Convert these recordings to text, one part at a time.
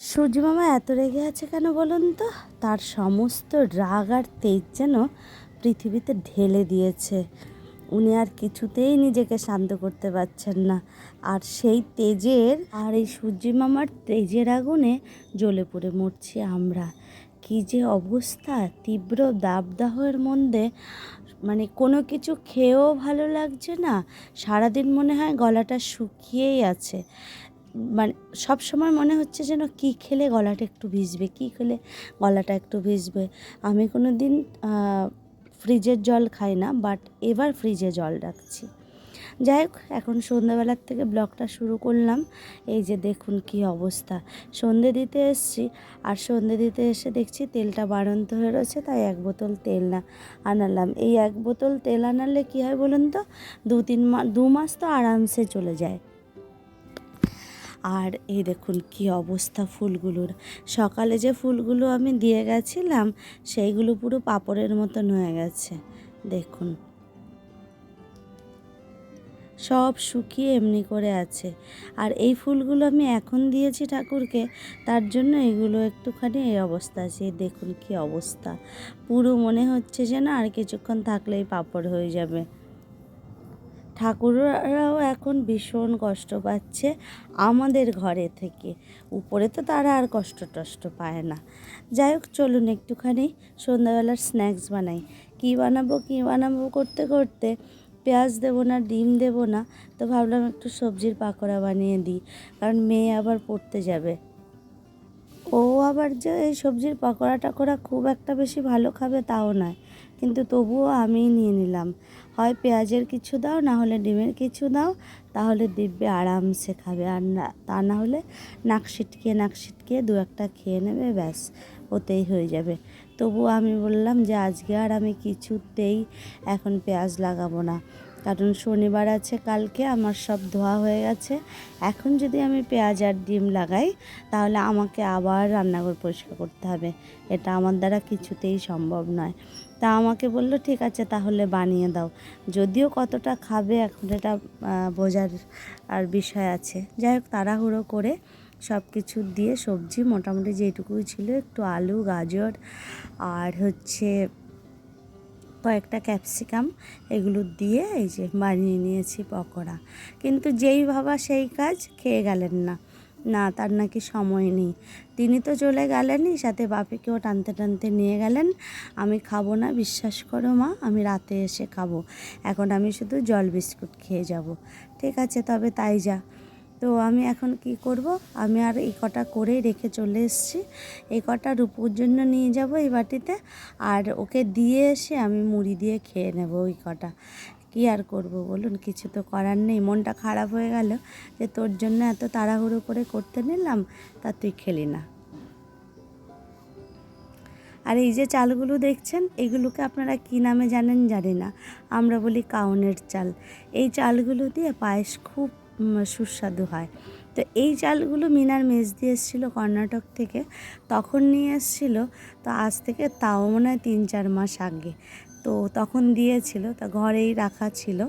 সূর্য মামা এত রেগে আছে কেন বলুন তো? তার সমস্ত রাগ আর তেজ যেন পৃথিবীতে ঢেলে দিয়েছে। উনি আর কিছুতেই নিজেকে শান্ত করতে পারছেন না। আর সেই তেজের আর এই সূর্য মামার তেজের আগুনে জ্বলে পড়ে মরছি আমরা। কি যে অবস্থা! তীব্র দাবদাহের মধ্যে মানে কোনো কিছু খেয়েও ভালো লাগছে না। সারাদিন মনে হয় গলাটা শুকিয়েই আছে। মানে সব সময় মনে হচ্ছে যেন কি খেলে গলাটা একটু ভিজবে, কি খেলে গলাটা একটু ভিজবে। আমি কোনো দিন ফ্রিজের জল খাই না, বাট এবার ফ্রিজে জল রাখছি। যাই হোক, এখন সন্ধ্যাবেলার থেকে ব্লগটা শুরু করলাম। এই যে দেখুন কি অবস্থা। সন্ধে দিতে এসছি, আর সন্ধে দিতে এসে দেখছি তেলটা বাড়ন্ত হয়ে রয়েছে, তাই 1 বোতল তেল আনালাম। এই 1 বোতল তেল আনালে কী হয় বলুন তো? 2 মাস তো আরামসে চলে যায়। আর এই দেখুন কি অবস্থা ফুলগুলোর। সকালে যে ফুলগুলো আমি দিয়ে গেছিলাম সেইগুলো পুরো পাপড়ের মতন হয়ে গেছে। দেখুন সব শুকিয়ে এমনি করে আছে। আর এই ফুলগুলো আমি এখন দিয়েছি ঠাকুরকে, তার জন্য এগুলো একটুখানি এই অবস্থা আছে। দেখুন কি অবস্থা, পুরো মনে হচ্ছে যেন আর কিছুক্ষণ থাকলেই পাপড় হয়ে যাবে। ঠাকুররাও এখন ভীষণ কষ্ট পাচ্ছে আমাদের ঘরে থেকে। উপরে তো তারা আর কষ্ট টষ্ট পায় না। যাই হোক, চলুন একটুখানি সন্ধ্যাবেলার স্ন্যাক্স বানাই। কী বানাবো করতে করতে পেঁয়াজ দেবো না, ডিম দেবো না, তো ভাবলাম একটু সবজির পাকোড়া বানিয়ে দিই, কারণ মেয়ে আবার পড়তে যাবে। ও আবার যে এই সবজির পাকোড়া টাকোড়া খুব একটা বেশি ভালো খাবে তাও নয়, কিন্তু তবুও আমিই নিয়ে নিলাম। হয় পেঁয়াজের কিছু দাও, না হলে ডিমের কিছু দাও, তাহলে দিব্যে আরামসে খাবে। আর না, তা না হলে নাক সিটকিয়ে 2-1টা খেয়ে নেবে, ব্যাস ওতেই হয়ে যাবে। তবুও আমি বললাম যে আজকে আর আমি কিছুতেই এখন পেঁয়াজ লাগাবো না, কারণ শনিবার আছে কালকে, আমার সব ধোয়া হয়ে গেছে। এখন যদি আমি পেঁয়াজ আর ডিম লাগাই তাহলে আমাকে আবার রান্নাঘর পরিষ্কার করতে হবে, এটা আমার দ্বারা কিছুতেই সম্ভব নয়। তা আমাকে বললো ঠিক আছে তাহলে বানিয়ে দাও। যদিও কতটা খাবে এখন এটা বোঝার আর বিষয় আছে। যাই হোক, তাড়াহুড়ো করে সব কিছু দিয়ে সবজি মোটামুটি যেটুকুই ছিল, একটু আলু, গাজর আর হচ্ছে কয়েকটা ক্যাপসিকাম, এগুলো দিয়ে এই যে বানিয়ে নিয়েছি পকোড়া। কিন্তু যেই ভাবা সেই কাজ, খেয়ে গেলেন না। না, তার নাকি সময় নেই। তিনি তো চলে গেলেনই, সাথে বাপিকেও টানতে টানতে নিয়ে গেলেন। আমি খাবো না, বিশ্বাস করো মা, আমি রাতে এসে খাবো, এখন আমি শুধু জল বিস্কুট খেয়ে যাব। ঠিক আছে, তবে তাই যা। তো আমি এখন কি করব, আমি আর এই কটা করেই রেখে চলে এসেছি। এই কটা রূপুর জন্য নিয়ে যাব এই বাটিতে, আর ওকে দিয়ে এসে আমি মুড়ি দিয়ে খেয়ে নেব ওই কটা। কী আর করব বলুন, কিছু তো করার নেই। মনটা খারাপ হয়ে গেল যে তোর জন্য এত তাড়াহুড়ো করে করতে নিলাম, তা তুই খেলি না। আর এই যে চালগুলো দেখছেন, এগুলোকে আপনারা কী নামে জানেন জানি না, আমরা বলি কাউনের চাল। এই চালগুলো দিয়ে পায়েস খুব সুস্বাদু হয়। তো এই চালগুলো মিনার মেজ দিয়ে এসেছিলো কর্ণাটক থেকে, তখন নিয়ে এসেছিলো। তো আজ থেকে তাও মনে হয় 3-4 মাস আগে, তো তখন দিয়েছিল, তা ঘরেই রাখা ছিল।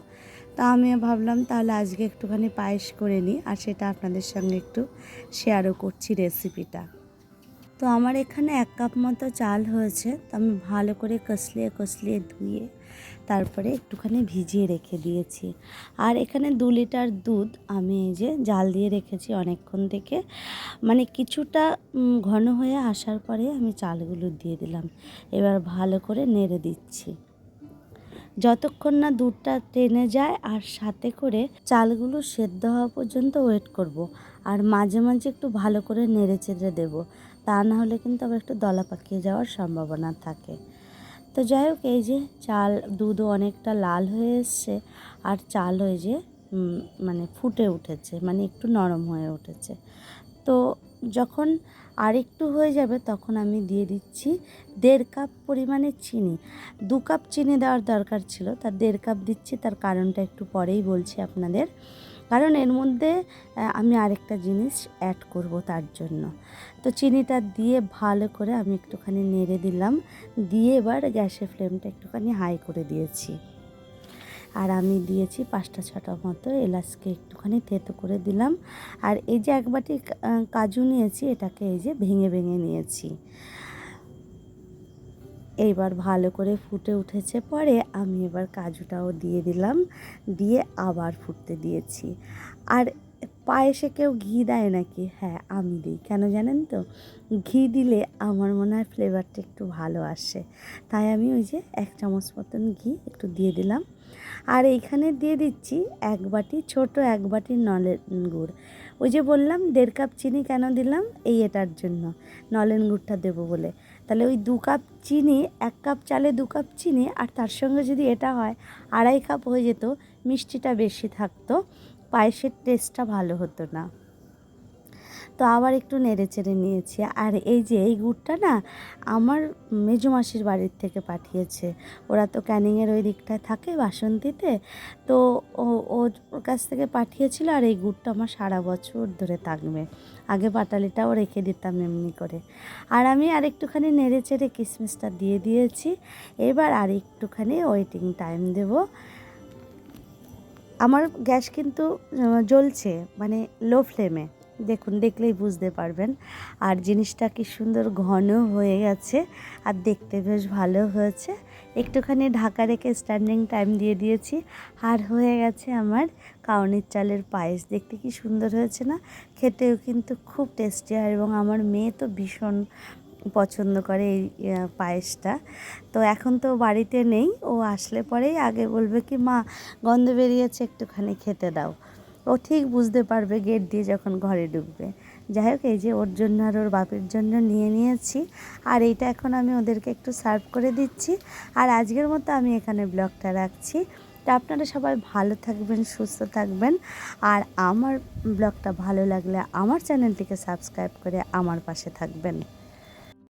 তা আমি ভাবলাম তাহলে আজকে একটুখানি পায়েস করে নিই, আর সেটা আপনাদের সঙ্গে একটু শেয়ারও করছি রেসিপিটা। তো আমার এখানে 1 কাপ মতো চাল হয়েছে, তো আমি ভালো করে কষলিয়ে ধুয়ে তারপরে একটুখানি ভিজিয়ে রেখে দিয়েছি। আর এখানে 2 লিটার দুধ আমি এই যে জাল দিয়ে রেখেছি অনেকক্ষণ থেকে। মানে কিছুটা ঘন হয়ে আসার পরে আমি চালগুলো দিয়ে দিলাম। এবার ভালো করে নেড়ে দিচ্ছি যতক্ষণ না দুধটা টেনে যায়, আর সাথে করে চালগুলো সেদ্ধ হওয়া পর্যন্ত ওয়েট করব। আর মাঝে মাঝে একটু ভালো করে নেড়ে চেড়ে দেবো, তা না হলে কিন্তু আবার একটু দলা পাকিয়ে যাওয়ার সম্ভাবনা থাকে। তো যাই হোক, এই যে দুধও অনেকটা লাল হয়ে এসছে, আর চাল হয়ে যে মানে ফুটে উঠেছে, মানে একটু নরম হয়ে উঠেছে। তো যখন আরেকটু হয়ে যাবে তখন আমি দিয়ে দিচ্ছি 1.5 কাপ পরিমাণে চিনি। 2 কাপ চিনি দেওয়ার দরকার ছিল, তার 1.5 কাপ দিচ্ছি। তার কারণটা একটু পরেই বলছি আপনাদের, কারণ এর মধ্যে আমি আরেকটা জিনিস অ্যাড করব তার জন্য। তো চিনিটা দিয়ে ভালো করে আমি একটুখানি নেড়ে দিলাম, দিয়ে এবার গ্যাসের ফ্লেমটা একটুখানি হাই করে দিয়েছি। আর আমি দিয়েছি 5-6টা মতো এলাচকে একটুখানি থেতো করে দিলাম। আর এই যে 1 বাটি কাজু নিয়েছি, এটাকে এই যে ভেঙে ভেঙে নিয়েছি। এইবার ভালো করে ফুটে উঠেছে পরে আমি এবার কাজুটাও দিয়ে দিলাম, দিয়ে আবার ফুটতে দিয়েছি। আর পায়েসে কেউ ঘি দেয় নাকি? হ্যাঁ, আমি দিই। কেন জানেন তো? ঘি দিলে আমার মনে হয় ফ্লেভারটা একটু ভালো আসে, তাই আমি ওই যে 1 চামচ মতন ঘি একটু দিয়ে দিলাম। আর এইখানে দিয়ে দিচ্ছি 1 বাটি, ছোট 1 বাটি নলেন গুড়। ওই যে বললাম 1.5 কাপ চিনি কেন দিলাম, এটার জন্য, নলেন গুড়টা দেবো বলে। তাহলে ওই 2 কাপ চিনি, 1 কাপ চালে 2 কাপ চিনি, আর তার সঙ্গে যদি এটা হয় 2.5 কাপ হয়ে যেত, মিষ্টিটা বেশি থাকতো, পায়েসের টেস্টটা ভালো হতো না। তো আবার একটু নেড়ে চেড়ে নিয়েছি। আর এই যে এই গুড়টা না আমার মেজোমাসির বাড়ির থেকে পাঠিয়েছে। ওরা তো ক্যানিংয়ের ওই দিকটায় থাকে, বাসন্তীতে। তো ওর কাছ থেকে পাঠিয়েছিল। আর এই গুড়টা আমার সারা বছর ধরে থাকবে। আগে পাটালিটাও রেখে দিতাম এমনি করে। আর আমি আর একটুখানি নেড়ে চেড়ে কিশমিশটা দিয়ে দিয়েছি। এবার আর একটুখানি ওয়েটিং টাইম দেব। আমার গ্যাস কিন্তু জ্বলছে, মানে লো ফ্লেমে, দেখুন, দেখলেই বুঝতে পারবেন। আর জিনিসটা কি সুন্দর ঘন হয়ে গেছে, আর দেখতে বেশ ভালো হয়েছে। একটুখানি ঢাকা রেখে স্ট্যান্ডিং টাইম দিয়ে দিয়েছি। আর হয়ে গেছে আমার কাউনির চালের পায়েস। দেখতে কি সুন্দর হয়েছে না? খেতেও কিন্তু খুব টেস্টি হয়, এবং আমার মেয়ে তো ভীষণ পছন্দ করে এই পায়েসটা। তো এখন তো বাড়িতে নেই, ও আসলে পরেই আগে বলবে কি, মা গন্ধ বেরিয়েছে, একটুখানি খেতে দাও। ও ঠিক বুঝতে পারবে গেট দিয়ে যখন ঘরে ঢুকবে। যাই হোক, এই যে ওর জন্য আর ওর বাপের জন্য নিয়ে নিয়েছি। আর এইটা এখন আমি ওদেরকে একটু সার্ভ করে দিচ্ছি। আর আজকের মতো আমি এখানে ব্লগটা রাখছি। তো আপনারা সবাই ভালো থাকবেন, সুস্থ থাকবেন। আর আমার ব্লগটা ভালো লাগলে আমার চ্যানেলটিকে সাবস্ক্রাইব করে আমার পাশে থাকবেন।